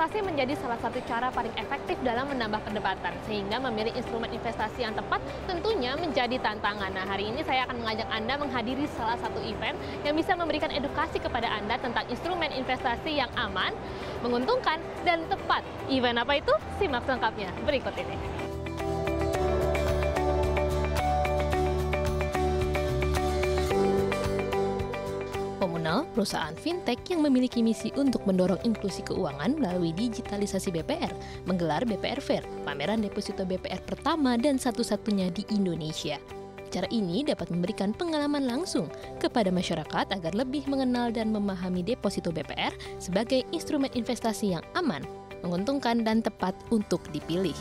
investasi menjadi salah satu cara paling efektif dalam menambah pendapatan, sehingga memilih instrumen investasi yang tepat tentunya menjadi tantangan. Nah, hari ini saya akan mengajak Anda menghadiri salah satu event yang bisa memberikan edukasi kepada Anda tentang instrumen investasi yang aman, menguntungkan, dan tepat. Event apa itu? Simak selengkapnya berikut ini. Komunal, perusahaan fintech yang memiliki misi untuk mendorong inklusi keuangan melalui digitalisasi BPR, menggelar BPR Fair, pameran deposito BPR pertama dan satu-satunya di Indonesia. Cara ini dapat memberikan pengalaman langsung kepada masyarakat agar lebih mengenal dan memahami deposito BPR sebagai instrumen investasi yang aman, menguntungkan, dan tepat untuk dipilih.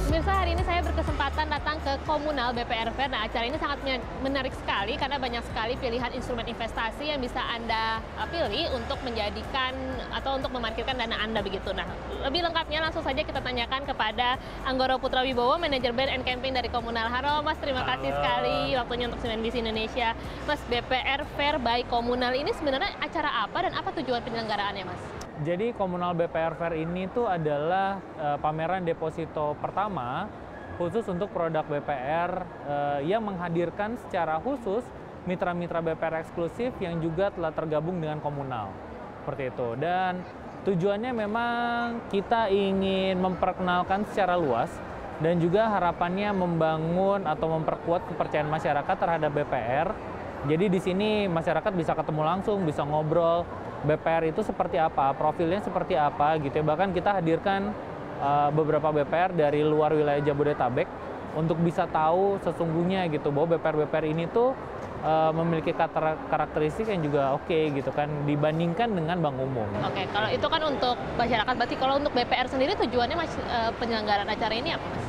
Pemirsa, hari ini saya berkesempatan datang ke Komunal BPR Fair. Nah, acara ini sangat menarik sekali karena banyak sekali pilihan instrumen investasi yang bisa Anda pilih untuk menjadikan atau untuk memarkirkan dana Anda begitu. Nah, lebih lengkapnya langsung saja kita tanyakan kepada Anggoro Putra Wibowo, Manajer Brand and Campaign dari Komunal. Halo Mas, terima kasih sekali waktunya untuk CNBC Indonesia. Mas, BPR Fair by Komunal ini sebenarnya acara apa dan apa tujuan penyelenggaraannya, Mas? Jadi Komunal BPR Fair ini tuh adalah pameran deposito pertama khusus untuk produk BPR yang menghadirkan secara khusus mitra-mitra BPR eksklusif yang juga telah tergabung dengan Komunal. Seperti itu. Dan tujuannya memang kita ingin memperkenalkan secara luas dan juga harapannya membangun atau memperkuat kepercayaan masyarakat terhadap BPR. Jadi di sini masyarakat bisa ketemu langsung, bisa ngobrol BPR itu seperti apa, profilnya seperti apa gitu ya. Bahkan kita hadirkan beberapa BPR dari luar wilayah Jabodetabek untuk bisa tahu sesungguhnya gitu bahwa BPR-BPR ini tuh memiliki karakteristik yang juga oke gitu kan dibandingkan dengan bank umum. Oke, kalau itu kan untuk masyarakat, berarti kalau untuk BPR sendiri tujuannya penyelenggaraan acara ini apa, Mas?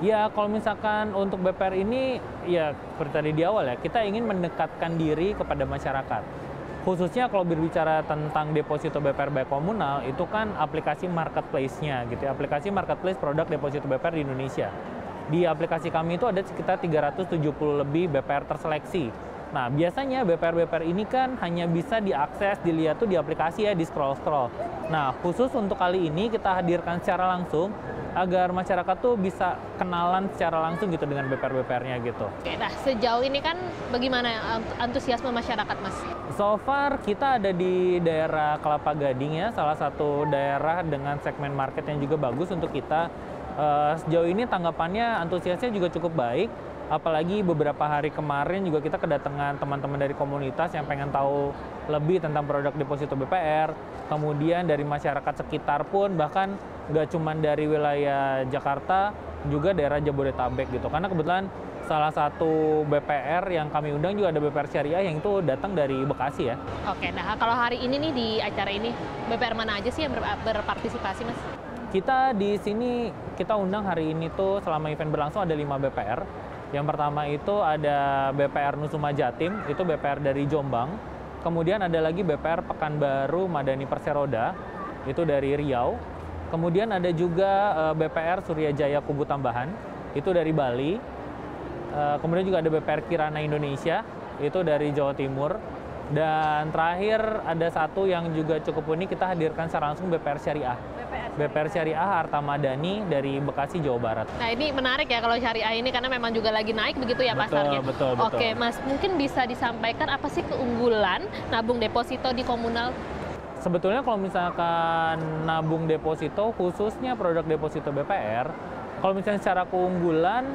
Ya, kalau misalkan untuk BPR ini ya seperti tadi di awal ya, kita ingin mendekatkan diri kepada masyarakat. Khususnya kalau berbicara tentang deposito BPR by Komunal, itu kan aplikasi marketplace-nya gitu ya, aplikasi marketplace produk deposito BPR di Indonesia. Di aplikasi kami itu ada sekitar 370 lebih BPR terseleksi. Nah, biasanya BPR-BPR ini kan hanya bisa diakses, dilihat tuh di aplikasi ya, di scroll-scroll. Nah, khusus untuk kali ini kita hadirkan secara langsung agar masyarakat tuh bisa kenalan secara langsung gitu dengan BPR-BPR-nya gitu. Oke, nah sejauh ini kan bagaimana antusiasme masyarakat, Mas? So far kita ada di daerah Kelapa Gading ya, salah satu daerah dengan segmen market yang juga bagus untuk kita. Sejauh ini tanggapannya, antusiasnya juga cukup baik. Apalagi beberapa hari kemarin juga kita kedatangan teman-teman dari komunitas yang pengen tahu lebih tentang produk deposito BPR. Kemudian dari masyarakat sekitar pun, bahkan nggak cuma dari wilayah Jakarta, juga daerah Jabodetabek gitu. Karena kebetulan salah satu BPR yang kami undang juga ada BPR Syariah yang itu datang dari Bekasi ya. Oke, nah kalau hari ini nih di acara ini, BPR mana aja sih yang berpartisipasi, Mas? Kita di sini, kita undang hari ini tuh selama event berlangsung ada 5 BPR. Yang pertama itu ada BPR Nusuma Jatim, itu BPR dari Jombang. Kemudian ada lagi BPR Pekanbaru Madani Perseroda, itu dari Riau. Kemudian ada juga BPR Surya Jaya Kubu Tambahan, itu dari Bali. Kemudian juga ada BPR Kirana Indonesia, itu dari Jawa Timur. Dan terakhir ada satu yang juga cukup unik, kita hadirkan secara langsung BPR Syariah. BPR Syariah Harta Madani dari Bekasi, Jawa Barat. Nah, ini menarik ya kalau Syariah ini karena memang juga lagi naik begitu ya pasarnya. Betul. Oke, Mas, mungkin bisa disampaikan apa sih keunggulan nabung deposito di Komunal? Sebetulnya kalau misalkan nabung deposito, khususnya produk deposito BPR, kalau misalnya secara keunggulan,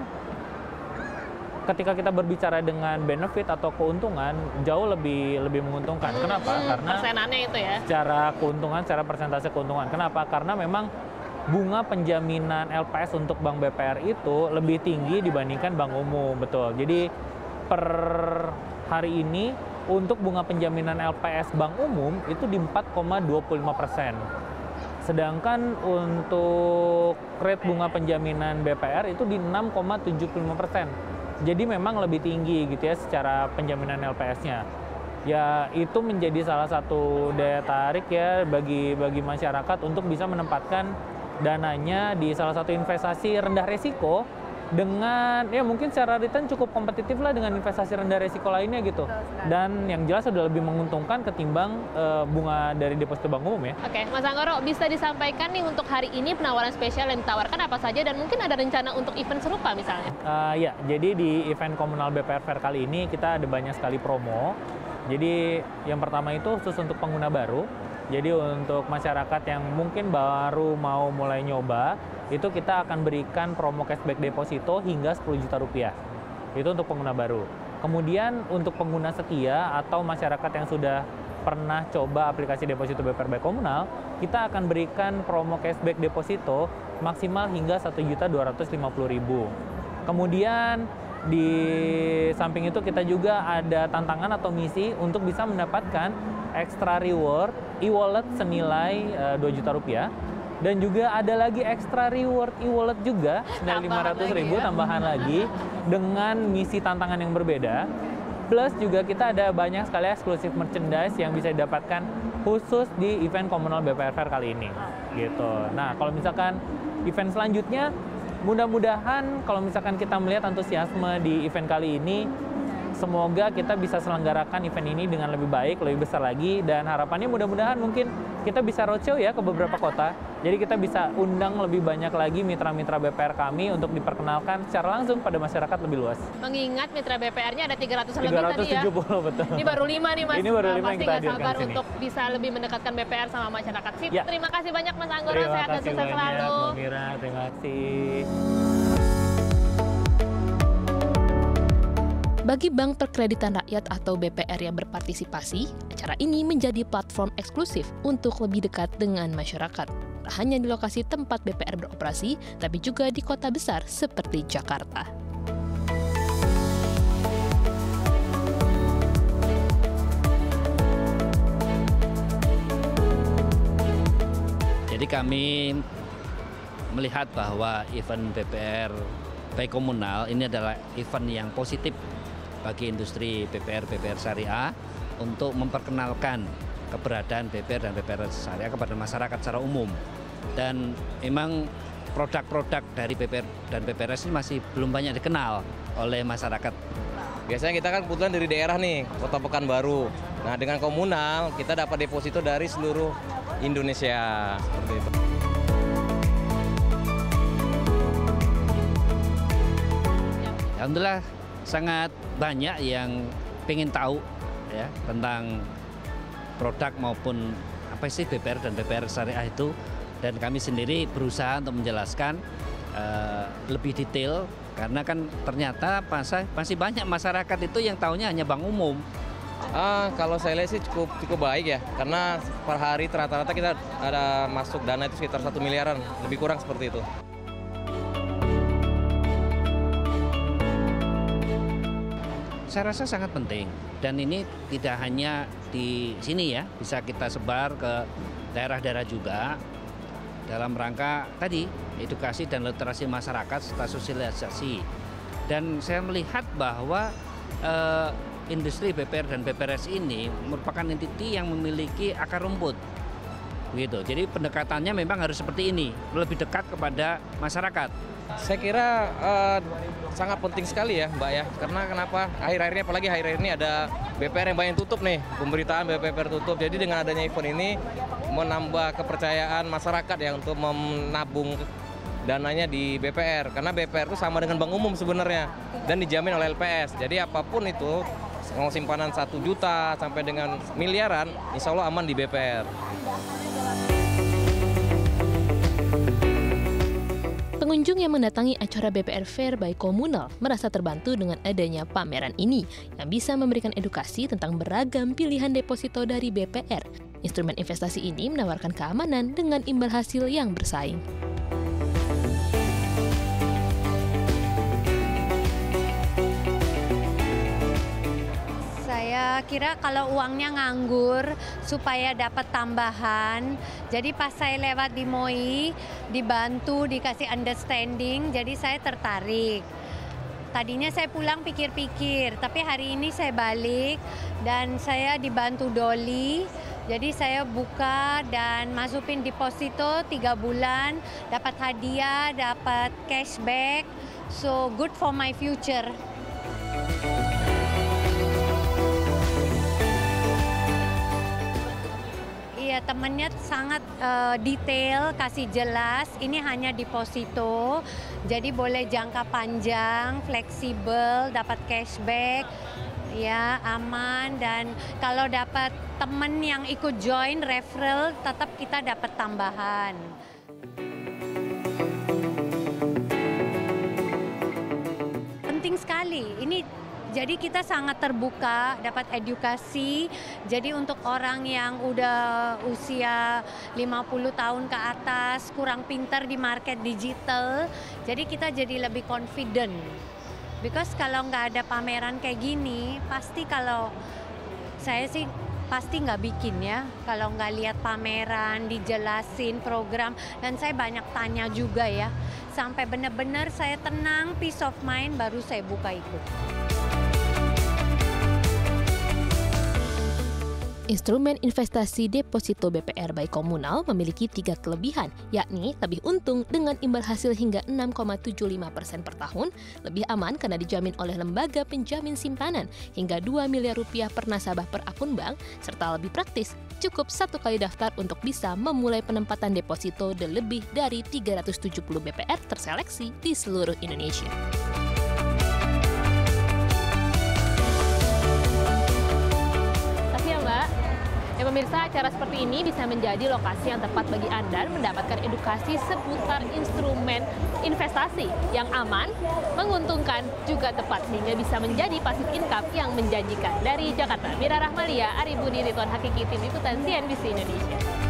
ketika kita berbicara dengan benefit atau keuntungan, jauh lebih menguntungkan. Kenapa? Karena persenannya itu ya. Secara keuntungan, secara persentase keuntungan. Kenapa? Karena memang bunga penjaminan LPS untuk bank BPR itu lebih tinggi dibandingkan bank umum, betul. Jadi per hari ini untuk bunga penjaminan LPS bank umum itu di 4,25%. Sedangkan untuk rate bunga penjaminan BPR itu di 6,75%. Jadi memang lebih tinggi gitu ya secara penjaminan LPS-nya. Ya itu menjadi salah satu daya tarik ya bagi masyarakat untuk bisa menempatkan dananya di salah satu investasi rendah resiko dengan ya mungkin secara return cukup kompetitif lah dengan investasi rendah resiko lainnya gitu. Dan yang jelas sudah lebih menguntungkan ketimbang bunga dari deposito bank umum ya. Oke, Mas Anggoro, bisa disampaikan nih untuk hari ini penawaran spesial yang ditawarkan apa saja dan mungkin ada rencana untuk event serupa misalnya? Ya, jadi di event komunal BPR Fair kali ini kita ada banyak sekali promo. Jadi yang pertama itu khusus untuk pengguna baru. Jadi untuk masyarakat yang mungkin baru mau mulai nyoba, itu kita akan berikan promo cashback deposito hingga 10 juta rupiah. Itu untuk pengguna baru. Kemudian untuk pengguna setia atau masyarakat yang sudah pernah coba aplikasi deposito BPR Bank Komunal, kita akan berikan promo cashback deposito maksimal hingga 1.250.000. Kemudian di samping itu kita juga ada tantangan atau misi untuk bisa mendapatkan extra reward e-wallet senilai 2 juta rupiah. Dan juga ada lagi extra reward e-wallet juga senilai 500.000 tambahan lagi dengan misi tantangan yang berbeda. Plus juga kita ada banyak sekali eksklusif merchandise yang bisa didapatkan khusus di event komunal BPR Fair kali ini. Gitu. Nah, kalau misalkan event selanjutnya, mudah-mudahan kalau misalkan kita melihat antusiasme di event kali ini, semoga kita bisa selenggarakan event ini dengan lebih baik, lebih besar lagi, dan harapannya mudah-mudahan mungkin kita bisa roadshow ya ke beberapa kota. Jadi kita bisa undang lebih banyak lagi mitra-mitra BPR kami untuk diperkenalkan secara langsung pada masyarakat lebih luas. Mengingat mitra BPR-nya ada 300 lebih tadi ya. 370 betul. Ini baru 5 nih Mas. Ini baru 5 yang pasti kita nggak hadirkan sabar sini. untuk bisa lebih mendekatkan BPR sama masyarakat. Sip, Ya. terima kasih banyak Mas Anggoro, Terima sehat dan kasih sukses banyak, selalu. Mbak Mira. Terima kasih. Bagi Bank Perkreditan Rakyat atau BPR yang berpartisipasi, acara ini menjadi platform eksklusif untuk lebih dekat dengan masyarakat. Tak hanya di lokasi tempat BPR beroperasi, tapi juga di kota besar seperti Jakarta. Jadi kami melihat bahwa event BPR Bank Komunal ini adalah event yang positif bagi industri BPR Syariah untuk memperkenalkan keberadaan BPR dan BPR Syariah kepada masyarakat secara umum. Dan memang produk-produk dari BPR dan BPRS ini masih belum banyak dikenal oleh masyarakat. Biasanya kita kan kebetulan dari daerah nih, Kota Pekanbaru. Nah, dengan komunal kita dapat deposito dari seluruh Indonesia. Seperti itu. Alhamdulillah sangat banyak yang pengen tahu ya tentang produk maupun apa sih BPR dan BPR Syariah itu, dan kami sendiri berusaha untuk menjelaskan lebih detail karena kan ternyata masih banyak masyarakat itu yang tahunya hanya bank umum. Kalau saya lihat sih cukup baik ya, karena per hari rata-rata kita ada masuk dana itu sekitar 1 miliaran, lebih kurang seperti itu. Saya rasa sangat penting, dan ini tidak hanya di sini ya, bisa kita sebar ke daerah-daerah juga dalam rangka tadi edukasi dan literasi masyarakat serta sosialisasi. Dan saya melihat bahwa industri BPR dan BPRS ini merupakan entiti yang memiliki akar rumput. Gitu. Jadi pendekatannya memang harus seperti ini, lebih dekat kepada masyarakat. Saya kira sangat penting sekali ya Mbak ya, karena kenapa akhir-akhirnya apalagi akhir-akhir ini ada BPR yang banyak tutup nih, pemberitaan BPR tutup. Jadi dengan adanya event ini menambah kepercayaan masyarakat ya untuk menabung dananya di BPR, karena BPR itu sama dengan bank umum sebenarnya dan dijamin oleh LPS. Jadi apapun itu mau simpanan 1 juta sampai dengan miliaran, insya Allah aman di BPR. Pengunjung yang mendatangi acara BPR Fair by Komunal merasa terbantu dengan adanya pameran ini yang bisa memberikan edukasi tentang beragam pilihan deposito dari BPR. Instrumen investasi ini menawarkan keamanan dengan imbal hasil yang bersaing. Saya kira kalau uangnya nganggur supaya dapat tambahan. Jadi pas saya lewat di MOI, dibantu, dikasih understanding, jadi saya tertarik. Tadinya saya pulang pikir-pikir, tapi hari ini saya balik dan saya dibantu Doli Jadi saya buka dan masukin deposito 3 bulan, dapat hadiah, dapat cashback. So good for my future. Iya, temennya sangat detail, kasih jelas. Ini hanya deposito, jadi boleh jangka panjang, fleksibel, dapat cashback, ya aman. Dan kalau dapat temen yang ikut join referral, tetap kita dapat tambahan. Penting sekali. Jadi kita sangat terbuka, dapat edukasi. Jadi untuk orang yang udah usia 50 tahun ke atas, kurang pintar di market digital, jadi kita jadi lebih confident. Because kalau nggak ada pameran kayak gini, pasti kalau saya sih pasti nggak bikin ya. Kalau nggak lihat pameran, dijelasin program, dan saya banyak tanya juga ya. Sampai benar-benar saya tenang, peace of mind, baru saya buka ikut. Instrumen investasi deposito BPR by Komunal memiliki 3 kelebihan, yakni lebih untung dengan imbal hasil hingga 6,75% per tahun, lebih aman karena dijamin oleh lembaga penjamin simpanan hingga 2 miliar rupiah per nasabah per akun bank, serta lebih praktis, cukup 1 kali daftar untuk bisa memulai penempatan deposito dan lebih dari 370 BPR terseleksi di seluruh Indonesia. Ya pemirsa, acara seperti ini bisa menjadi lokasi yang tepat bagi Anda mendapatkan edukasi seputar instrumen investasi yang aman, menguntungkan, juga tepat, sehingga bisa menjadi passive income yang menjanjikan. Dari Jakarta, Mira Rahmalia, Ari Budi, Ridwan Hakiki, Tim Liputan CNBC Indonesia.